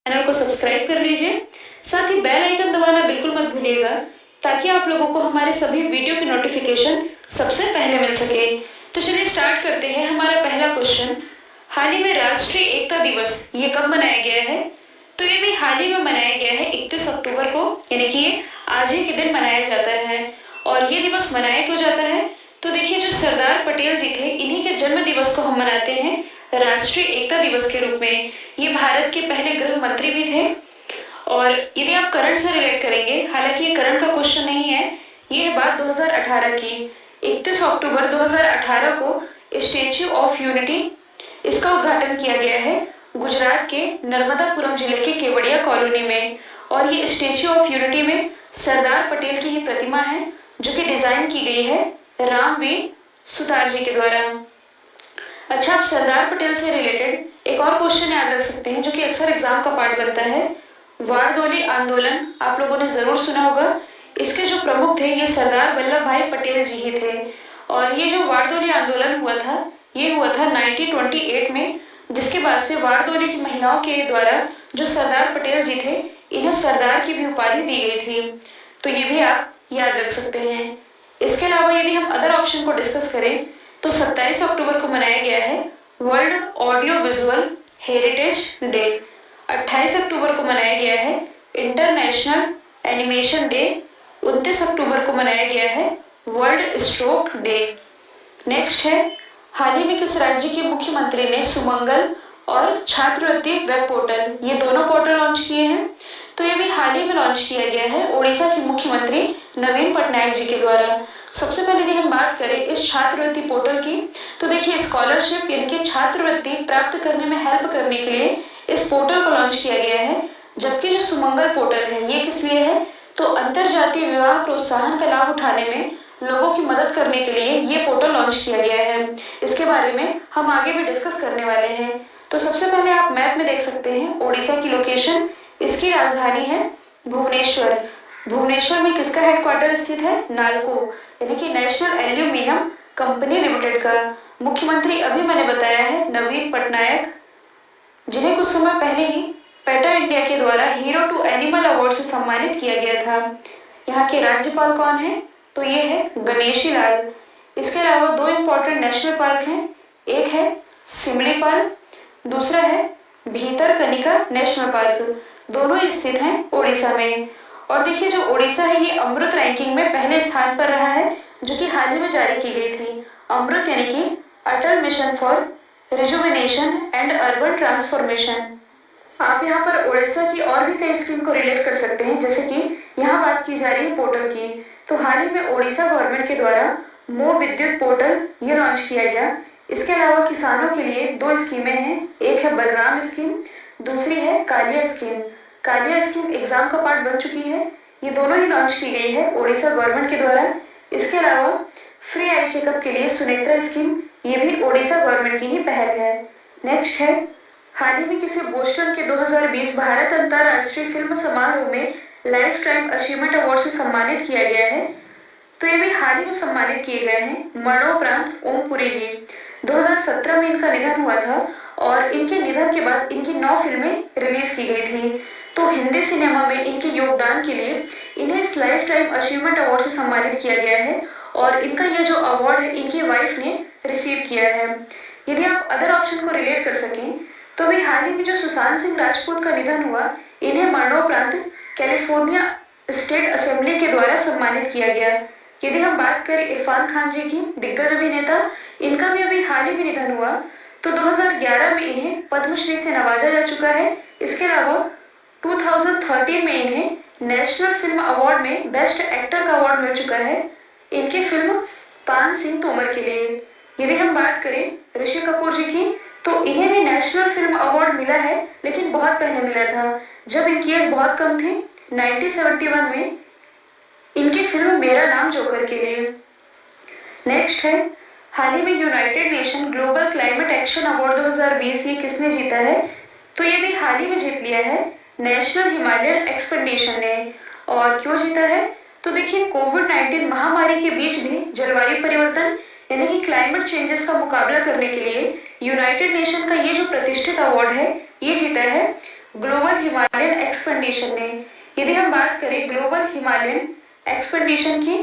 Channel को subscribe कर लीजिए, साथ ही बेल आइकन दबाना बिल्कुल मत भूलिएगा ताकि आप लोगों को हमारे सभी वीडियो की नोटिफिकेशन सबसे पहले मिल सके। तो चलिए स्टार्ट करते हैं। हमारा पहला क्वेश्चन, हाल ही में राष्ट्रीय एकता दिवस ये कब मनाया गया है? तो ये भी हाल ही में मनाया गया है 31 अक्टूबर को, यानी कि ये आज ही के दिन मनाया जाता है। और ये दिवस मनाया क्यों जाता है? तो देखिए, जो सरदार पटेल जी थे, इन्हीं के जन्म दिवस को हम मनाते हैं राष्ट्रीय एकता दिवस के रूप में। ये भारत के पहले गृह मंत्री भी थे। और यदि आप करंट से रिलेट करेंगे, हालांकि ये करंट का क्वेश्चन नहीं है, ये है बात 2018 की। 31 अक्टूबर 2018 को स्टेच्यू ऑफ यूनिटी इसका उद्घाटन किया गया है गुजरात के नर्मदापुरम जिले के केवड़िया कॉलोनी में। और ये स्टेच्यू ऑफ यूनिटी में सरदार पटेल की ही प्रतिमा है, जो कि डिजाइन की गई है रामवीर सुतार जी के द्वारा। अच्छा, आप सरदार पटेल से रिलेटेड एक और क्वेश्चन याद रख सकते हैं, जो कि अक्सर एग्जाम का पार्ट बनता है। वारदोली आंदोलन आप लोगों ने जरूर सुना होगा। इसके जो प्रमुख थे, ये सरदार वल्लभ भाई पटेल जी ही थे। और ये जो वारदोली आंदोलन हुआ था, ये हुआ था 1928 में, जिसके बाद से वारदोली की महिलाओं के द्वारा जो सरदार पटेल जी थे, इन्हें सरदार की भी उपाधि दी गई थी। तो ये भी आप याद रख सकते हैं। इसके अलावा यदि हम अदर ऑप्शन को डिस्कस करें, तो 27 अक्टूबर को मनाया गया है world audio visual heritage day. 28 अक्टूबर को मनाया गया है इंटरनेशनल एनिमेशन डे। 29 अक्टूबर को मनाया गया है वर्ल्ड स्ट्रोक डे। नेक्स्ट है, हाल ही में किस राज्य के मुख्यमंत्री ने सुमंगल और छात्रवृत्ति वेब पोर्टल, ये दोनों पोर्टल लॉन्च किए हैं? तो ये भी हाल ही में लॉन्च किया गया है ओडिशा के मुख्यमंत्री नवीन पटनायक जी के द्वारा। सबसे पहले यदि हम बात करें इस छात्रवृत्ति पोर्टल की, तो देखिए, स्कॉलरशिप यानी कि छात्रवृत्ति प्राप्त करने में हेल्प करने के लिए इस पोर्टल को लॉन्च किया गया है। जबकि जो सुमंगल पोर्टल है, ये किस लिए है? तो अंतरजातीय विवाह प्रोत्साहन का लाभ उठाने में लोगों की मदद करने के लिए ये पोर्टल लॉन्च किया गया है। इसके बारे में हम आगे भी डिस्कस करने वाले हैं। तो सबसे पहले आप मैप में देख सकते हैं ओडिशा की लोकेशन। इसकी राजधानी है भुवनेश्वर। भुवनेश्वर में किसका हेडक्वार्टर स्थित है? नालको, यानी कि नेशनल एल्यूमिनियम कंपनी लिमिटेड का। मुख्यमंत्री अभी मैंने बताया है नवीन पटनायक, जिन्हें कुछ समय पहले ही पेटा इंडिया के द्वारा हीरो टू एनिमल अवार्ड से सम्मानित किया गया था। यहाँ के राज्यपाल कौन है? तो ये है गणेशी लाल। इसके अलावा दो इंपॉर्टेंट नेशनल पार्क हैं, एक है सिमलीपाल, दूसरा है भीतरकनिका नेशनल पार्क। दोनों ही स्थित हैं ओडिशा में। और देखिए, जो ओडिशा है, ये अमृत रैंकिंग में पहले स्थान पर रहा है, जो कि हाल ही में जारी की गई थी। अमृत यानी कि Atal Mission for Rejuvenation and Urban Transformation. आप यहाँ पर ओडिशा की और भी कई स्कीम को रिलेट कर सकते हैं, जैसे कि यहाँ बात की जा रही है पोर्टल की। तो हाल ही में ओडिशा गवर्नमेंट के द्वारा मो विद्युत पोर्टल ये लॉन्च किया गया। इसके अलावा किसानों के लिए दो स्कीमें हैं, एक है बलराम स्कीम, दूसरी है Kalia scheme. Kalia scheme exam का पार्ट बन चुकी है। ये दोनों ही लॉन्च की गई है ओडिशा गवर्नमेंट के द्वारा। इसके अलावा फ्री आई चेकअप के लिए सुनेत्रा स्कीम, ये भी ओडिशा गवर्नमेंट की ही पहल है। नेक्स्ट है, हाल ही में किसे बोस्टन के 2020 भारत अंतर्राष्ट्रीय फिल्म समारोह में लाइफ टाइम अचीवमेंट अवार्ड से सम्मानित किया गया है? तो ये भी हाल ही में सम्मानित किए गए हैं मरणोपरांत ओम पुरी जी। 2017 में इनका निधन हुआ था और इनके निधन के बाद इनकी 9 फिल्में रिलीज की गई थी। तो हिंदी सिनेमा में इनके योगदान के लिए इन्हें इस लाइफ टाइम अचीवमेंट अवार्ड से सम्मानित किया गया है। और इनका ये जो अवार्ड है, इनकी वाइफ ने रिसीव किया है। यदि आप अदर ऑप्शन को रिलेट कर सकें, तो भी हाल ही में जो सुशांत सिंह राजपूत का निधन हुआ, इन्हें मरणोपरांत कैलिफोर्निया स्टेट असेंबली के द्वारा सम्मानित किया गया। यदि हम बात करें इरफान खान जी की, दिग्गज अभिनेता, इनका भी अभी हाल ही में निधन हुआ। तो 2011 में इन्हें पद्मश्री से नवाजा जा चुका है। इसके अलावा 2013 में इन्हें नेशनल फिल्म अवार्ड में बेस्ट एक्टर का अवार्ड मिल चुका है इनकी फिल्म पान सिंह तोमर के लिए। यदि हम बात करें ऋषि कपूर जी की, तो इन्हें भी नेशनल फिल्म अवार्ड मिला है, लेकिन बहुत पहले मिला था, जब इनकी एज बहुत कम थी। 1971 में इनकी फिल्म मेरा नाम जोकर के लिए। नेक्स्ट है, हाल ही में United nation global climate action award 2020 ये किसने जीता है? तो ये भी हाल ही में जीत लिया है नेशनल हिमालयन एक्सपेडिशन ने। और क्यों जीता है? तो देखिए, कोविड-19 महामारी के बीच भी जलवायु परिवर्तन यानी कि क्लाइमेट चेंजेस का मुकाबला करने के लिए यूनाइटेड नेशन का ये जो प्रतिष्ठित अवार्ड है, ये जीता है ग्लोबल हिमालयन एक्सपेडिशन ने। यदि हम बात करें ग्लोबल हिमालयन एक्सपेडिशन की,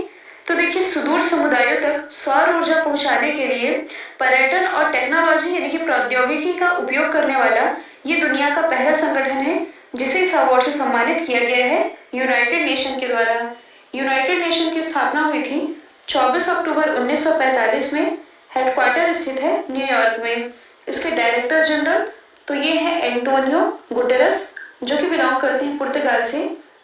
तो देखिए सुदूर समुदायों तक सौर ऊर्जा पहुंचाने के लिए पर्यटन और टेक्नोलॉजी यानी कि प्रौद्योगिकी का उपयोग करने वाला ये दुनिया का पहला संगठन है जिसे इस अवार्ड से सम्मानित किया गया है यूनाइटेड नेशन के द्वारा। यूनाइटेड नेशन की स्थापना हुई थी 24 अक्टूबर 1945 में। हेडक्वार्टर स्थित है न्यूयॉर्क में। इसके डायरेक्टर जनरल तो ये है एंटोनियो गुटेरस, जो कि बिलोंग करते हैं पुर्तगाल से।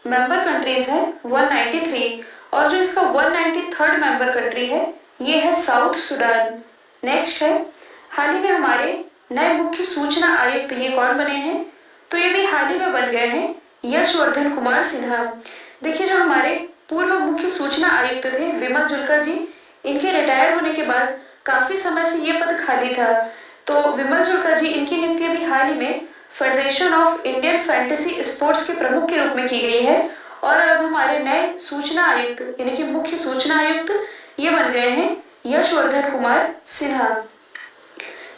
मेंबर कंट्रीज है 193 और जो इसका 193rd मेंबर कंट्री है ये है साउथ सूडान। नेक्स्ट है, हाल ही में हमारे नए मुख्य सूचना आयुक्त ये कौन बने हैं, तो ये भी हाल ही में बन गए हैं यशवर्धन कुमार सिन्हा। देखिए जो हमारे पूर्व मुख्य सूचना आयुक्त थे विमल जुल्का जी, इनके रिटायर होने के बाद काफी समय से ये पद खाली था, तो विमल जुल्का जी इनकी नियुक्ति अभी हाल ही में federation of Indian fantasy sports के प्रमुख के रूप में की गई है। और अब हमारे नए सूचना आयुक्त यानी कि मुख्य सूचना आयुक्त ये बन गए हैं यशवर्धन कुमार सिन्हा।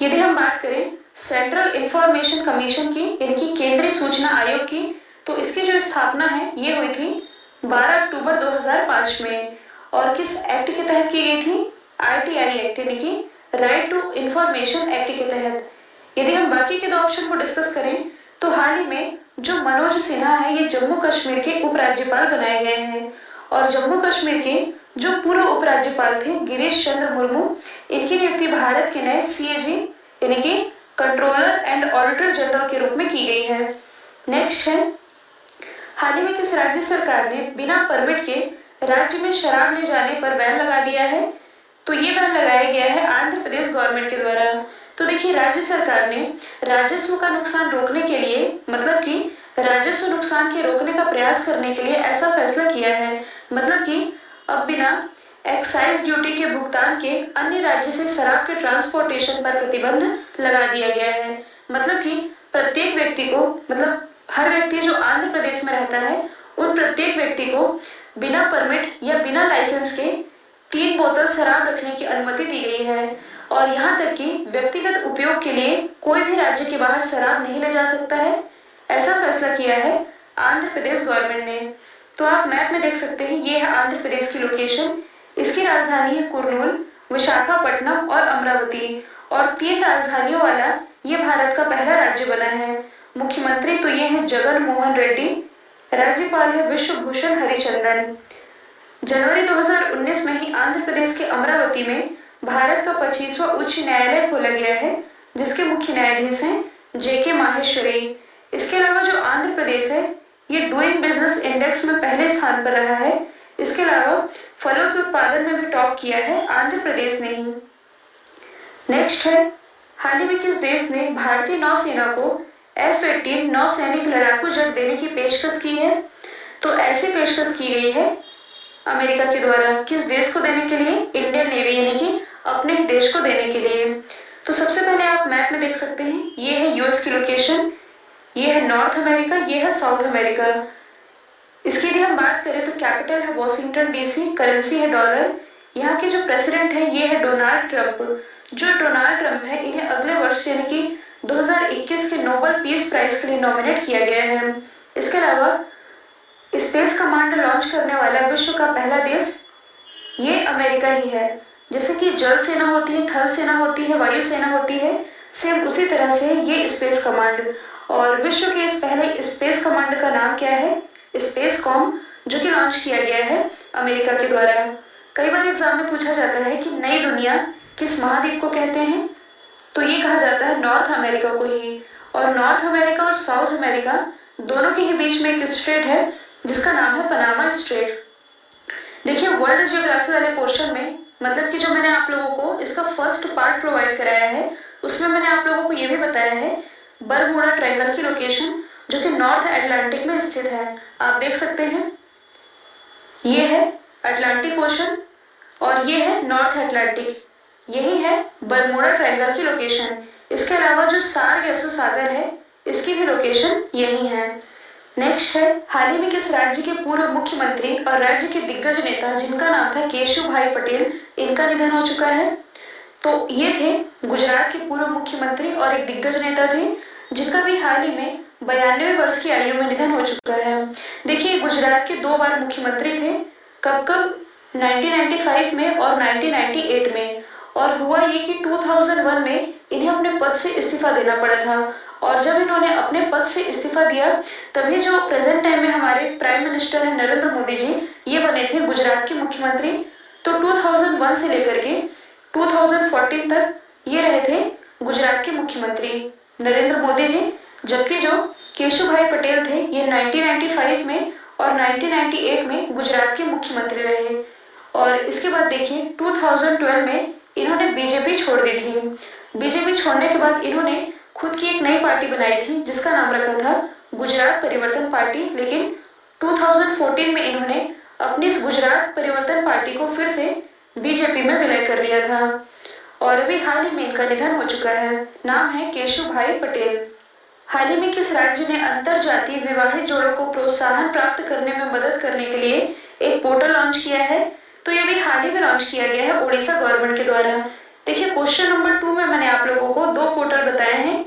यदि हम बात करें सेंट्रल इंफॉर्मेशन कमीशन की यानी कि केंद्रीय सूचना आयोग की, तो इसकी जो स्थापना है ये हुई थी 12 अक्टूबर 2005 में। और किस एक्ट के तहत की गई थी? आरटीआई एक्ट यानी कि राइट टू इंफॉर्मेशन एक्ट के तहत। यदि हम बाकी के दो ऑप्शन को डिस्कस करें तो हाल ही में जो मनोज सिन्हा है ये जम्मू कश्मीर के उपराज्यपाल बनाए गए हैं। और जम्मू कश्मीर के जो पूर्व उपराज्यपाल थे गिरीश चंद्र मुर्मू, इनकी नियुक्ति भारत के नए सीएजी यानी कि कंट्रोलर एंड ऑडिटर जनरल के रूप में की गई है। नेक्स्ट है, हाल ही में किस राज्य सरकार ने बिना परमिट के राज्य में शराब ले जाने पर बैन लगा दिया है, तो ये बैन लगाया गया है आंध्र प्रदेश गवर्नमेंट के द्वारा। तो देखिए राज्य सरकार ने राजस्व का नुकसान रोकने के लिए, मतलब कि राजस्व नुकसान के रोकने का प्रयास करने के लिए ऐसा फैसला किया है, मतलब कि अब बिना एक्साइज ड्यूटी के भुगतान के अन्य राज्य से शराब के ट्रांसपोर्टेशन पर प्रतिबंध लगा दिया गया है। मतलब कि प्रत्येक व्यक्ति को, मतलब हर व्यक्ति जो आंध्र प्रदेश में रहता है उन प्रत्येक व्यक्ति को बिना परमिट या बिना लाइसेंस के 3 बोतल शराब रखने की अनुमति दी गई है। और यहाँ तक कि व्यक्तिगत उपयोग के लिए कोई भी राज्य के बाहर शराब नहीं ले जा सकता है, ऐसा फैसला किया है आंध्र प्रदेश गवर्नमेंट ने। तो आप मैप में देख सकते हैं ये है आंध्र प्रदेश की लोकेशन। इसकी राजधानी है कुर्नूल, विशाखापट्टनम और अमरावती। और 3 राजधानियों वाला ये भारत का पहला राज्य बना है। मुख्यमंत्री तो ये है जगन मोहन रेड्डी, राज्यपाल है विश्वभूषण हरिचंदन। जनवरी 2019 में ही आंध्र प्रदेश के अमरावती में भारत का 25वां उच्च न्यायालय खोला गया है, जिसके मुख्य न्यायाधीश हैं जेके माहेश्वरी। इसके अलावा जो आंध्र प्रदेश है ये डूइंग बिजनेस इंडेक्स में पहले स्थान पर रहा है। इसके अलावा फलों के उत्पादन में भी टॉप किया है आंध्र प्रदेश ने ही। नेक्स्ट है, हाल ही में किस देश ने भारतीय नौसेना को F-18 नौसैनिक लड़ाकू जेट देने की पेशकश की है, तो ऐसी पेशकश की गई है अमेरिका के द्वारा। किस देश को देने के लिए? इंडियन नेवी यानी कि अपने ही देश को देने के लिए। तो सबसे पहले आप मैप में देख सकते हैं ये है यूएस की लोकेशन, ये है नॉर्थ अमेरिका, ये है साउथ अमेरिका। इसके लिए हम बात करें तो कैपिटल है वॉशिंगटन डीसी, करेंसी है डॉलर। यहाँ के जो प्रेसिडेंट है ये है डोनाल्ड ट्रंप। जो डोनाल्ड ट्रंप है इन्हें अगले वर्ष यानी कि 2021 के नोबेल पीस प्राइज के लिए नॉमिनेट किया गया है। इसके अलावा स्पेस कमांड लॉन्च करने वाला विश्व का पहला देश ये अमेरिका ही है। जैसे कि जल सेना होती है, थल सेना होती है, वायु सेना होती है, सेम उसी तरह से ये स्पेस कमांड। और विश्व के इस पहले स्पेस कमांड का नाम क्या है? स्पेस कॉम, जो कि लॉन्च किया गया है अमेरिका के द्वारा। कई बार एग्जाम में पूछा जाता है कि नई दुनिया किस महाद्वीप को कहते हैं, तो ये कहा जाता है नॉर्थ अमेरिका को ही। और नॉर्थ अमेरिका और साउथ अमेरिका दोनों के ही बीच में एक स्ट्रेट है जिसका नाम है पनामा स्ट्रेट। देखिए वर्ल्ड ज्योग्राफी वाले पोर्शन में, मतलब कि जो मैंने आप लोगों को इसका फर्स्ट पार्ट प्रोवाइड कराया है उसमें मैंने आप लोगों को ये भी बताया है बरमूडा ट्रायंगल की लोकेशन, जो कि नॉर्थ अटलांटिक में स्थित है। आप देख सकते हैं ये है अटलांटिक ओशन और ये है नॉर्थ अटलांटिक, यही है बरमूडा ट्रायंगल की लोकेशन। इसके अलावा जो सारगेसो सागर है इसकी भी लोकेशन यही है। नेक्स्ट है, हाल ही में किस राज्य के पूर्व मुख्यमंत्री और राज्य के दिग्गज नेता जिनका नाम था केशु भाई पटेल, इनका निधन हो चुका है? तो ये थे गुजरात के पूर्व मुख्यमंत्री और एक दिग्गज नेता थे जिनका भी हाल ही में 92 वर्ष की आयु में निधन हो चुका है। देखिए गुजरात के 2 बार मुख्यमंत्री थे, कब कब 1995 में और 1998 में। और हुआ ये कि 2001 में इन्हें अपने पद से इस्तीफा देना पड़ा था। और जब इन्होंने अपने पद से इस्तीफा दिया तभी जो प्रेजेंट टाइम में हमारे प्राइम मिनिस्टर हैं नरेंद्र मोदी जी, ये बने थे गुजरात के मुख्यमंत्री। तो 2001 से लेकर के 2014 तक ये रहे थे गुजरात के मुख्यमंत्री नरेंद्र मोदी जी। जबकि जो केशुभाई पटेल थे ये 1995 में और 1998 में गुजरात के मुख्यमंत्री रहे। और इसके बाद देखिए 2012 में इन्होंने बीजेपी छोड़ दी थी। बीजेपी छोड़ने के बाद इन्होंने खुद की एक नई पार्टी बनाई थी जिसका नाम रखा था गुजरात परिवर्तन पार्टी। लेकिन 2014 में इन्होंने अपनी इस गुजरात परिवर्तन पार्टी को फिर से बीजेपी में विलय कर दिया था। और अभी हाल ही में इनका निधन हो चुका है। नाम है केशुभाई पटेल। हाल ही में किस राज्य ने अंतर जातीय विवाहित जोड़ों को प्रोत्साहन प्राप्त करने में मदद करने के लिए एक पोर्टल लॉन्च किया है? तो ये भी हाल ही में लॉन्च किया गया है उड़ीसा गवर्नमेंट के द्वारा। देखिए क्वेश्चन नंबर 2 में मैंने आप लोगों को 2 पोर्टल बताए हैं।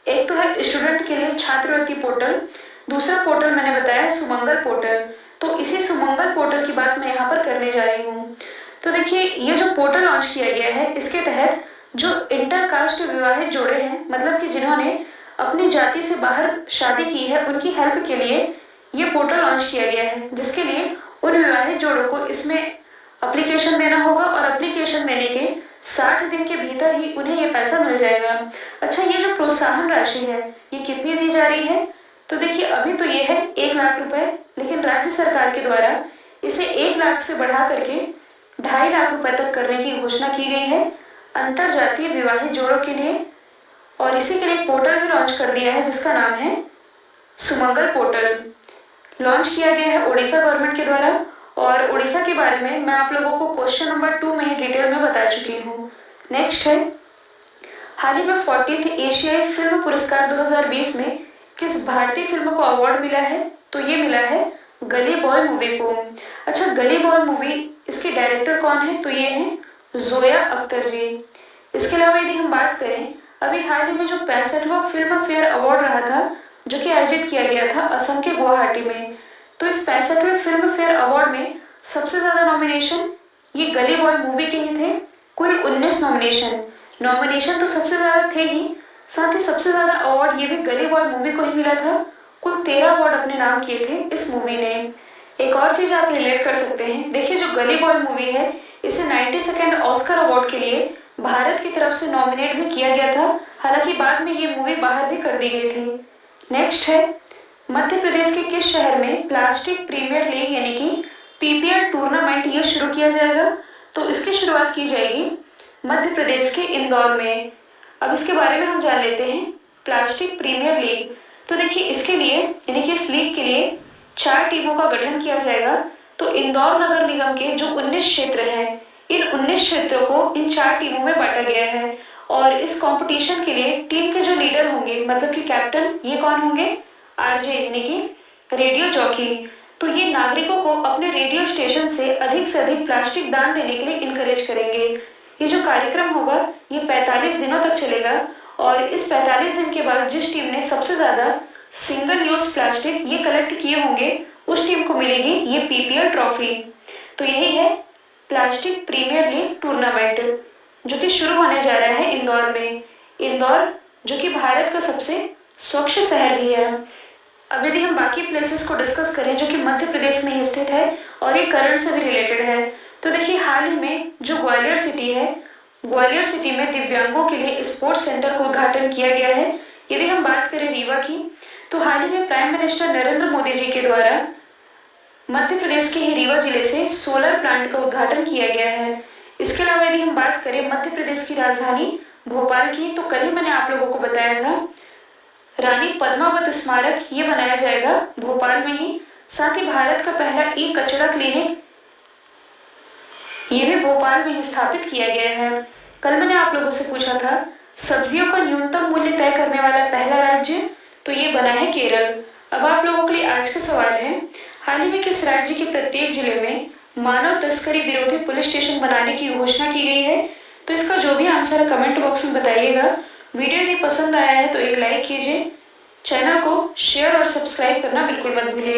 एक तो है स्टूडेंट के लिए छात्रवृत्ति पोर्टल, दूसरा पोर्टल मैंने बताया है सुमंगल पोर्टल। तो इसी सुमंगल पोर्टल की बात मैं यहाँ पर करने जा रही हूँ। तो देखिए ये जो पोर्टल लॉन्च किया गया है इसके तहत जो इंटरकास्ट विवाहित जोड़े हैं, मतलब कि जिन्होंने अपनी जाति से बाहर शादी की है, उनकी हेल्प के लिए ये पोर्टल लॉन्च किया गया है, जिसके लिए उन विवाहित जोड़ों को इसमें एप्लीकेशन देना होगा और एप्लीकेशन देने के 60 दिन के भीतर ही उन्हें ये पैसा मिल जाएगा। अच्छा, ये जो प्रोत्साहन राशि है ये कितनी दी जा रही है? तो देखिए अभी तो ये है 1 लाख रुपए, लेकिन राज्य सरकार के द्वारा इसे 1 लाख से बढ़ा करके 2.5 लाख रुपए तक करने की घोषणा की गई है अंतर जातीय विवाहित जोड़ों के लिए। और इसी के लिए पोर्टल भी लॉन्च कर दिया है जिसका नाम है सुमंगल पोर्टल। लॉन्च किया गया है उड़ीसा गवर्नमेंट के द्वारा। और उड़ीसा के बारे में मैं आप लोगों को क्वेश्चन नंबर 2 में ही डिटेल में बता चुकी हूँ। नेक्स्ट है, हाल ही में 40th एशियाई फिल्म पुरस्कार 2020 में किस भारतीय फिल्म को अवार्ड मिला है? तो ये मिला है गली बॉय मूवी को। अच्छा, गली बॉय मूवी, इसके डायरेक्टर कौन है? तो ये है जोया अख्तर जी। इसके अलावा यदि हम बात करें, अभी हाल ही में जो 65वां फिल्म फेयर अवार्ड रहा था जो कि आयोजित किया गया था असम के गुवाहाटी में, तो इस 65वें फिल्म फेयर अवार्ड में सबसे ज्यादा नॉमिनेशन ये गली बॉय मूवी के ही थे। कुल 19 नॉमिनेशन तो सबसे ज्यादा थे ही, साथ ही सबसे ज्यादा अवार्ड ये भी गली बॉय मूवी को ही मिला था। कुल 13 अवार्ड अपने नाम किए थे इस मूवी ने। एक और चीज आप रिलेट कर सकते हैं, देखिए जो गली बॉय मूवी है इसे 92nd ऑस्कर अवार्ड के लिए भारत की तरफ से नॉमिनेट भी किया गया था। हालांकि बाद में ये मूवी बाहर भी कर दी गई थी। नेक्स्ट है, मध्य प्रदेश के किस शहर में प्लास्टिक प्रीमियर लीग यानी कि पीपीएल टूर्नामेंट ये शुरू किया जाएगा? तो इसकी शुरुआत की जाएगी मध्य प्रदेश के इंदौर में। अब इसके बारे में हम जान लेते हैं, प्लास्टिक प्रीमियर लीग। तो देखिए इसके लिए यानी कि इस लीग के लिए 4 टीमों का गठन किया जाएगा। तो इंदौर नगर निगम के जो 19 क्षेत्र हैं, इन 19 क्षेत्रों को इन 4 टीमों में बांटा गया है। और इस कंपटीशन के लिए टीम के जो लीडर होंगे, मतलब कि कैप्टन, ये कौन होंगे? आरजे यानी कि रेडियो जॉकी। तो ये नागरिकों को अपने रेडियो स्टेशन से अधिक प्लास्टिक दान देने के लिए इनकरेज करेंगे। ये जो कार्यक्रम होगा ये 45 दिनों तक चलेगा। और इस 45 दिन के बाद जिस टीम ने सबसे ज्यादा सिंगल यूज प्लास्टिक ये कलेक्ट किए होंगे उस टीम को मिलेगी ये पीपीएल ट्रॉफी। तो यही है प्लास्टिक प्रीमियर लीग टूर्नामेंट जो कि शुरू होने जा रहा है इंदौर में। इंदौर जो कि भारत का सबसे स्वच्छ शहर भी है। अब यदि हम बाकी प्लेसेस को डिस्कस करें जो कि मध्य प्रदेश में ही स्थित है और ये करंट से भी रिलेटेड है, तो देखिए हाल ही में जो ग्वालियर सिटी है, ग्वालियर सिटी में दिव्यांगों के लिए स्पोर्ट्स सेंटर का उद्घाटन किया गया है। यदि हम बात करें रीवा की, तो हाल ही में प्राइम मिनिस्टर नरेंद्र मोदी जी के द्वारा मध्य प्रदेश के ही रीवा जिले से सोलर प्लांट का उद्घाटन किया गया है। इसके अलावा यदि हम बात करें मध्य प्रदेश की राजधानी भोपाल की, तो कल ही मैंने आप लोगों को बताया था रानी पद्मावत स्मारक ये बनाया जाएगा भोपाल में ही। साथ ही भारत का पहला ई कचरा क्लिनिक ये भी भोपाल में ही स्थापित किया गया है। कल मैंने आप लोगों से पूछा था सब्जियों का न्यूनतम मूल्य तय करने वाला पहला राज्य, तो ये बना है केरल। अब आप लोगों के लिए आज का सवाल है, हाल ही में किस राज्य के प्रत्येक जिले में मानव तस्करी विरोधी पुलिस स्टेशन बनाने की घोषणा की गई है? तो इसका जो भी आंसर है कमेंट बॉक्स में बताइएगा। वीडियो यदि पसंद आया है तो एक लाइक कीजिए, चैनल को शेयर और सब्सक्राइब करना बिल्कुल मत भूलिएगा।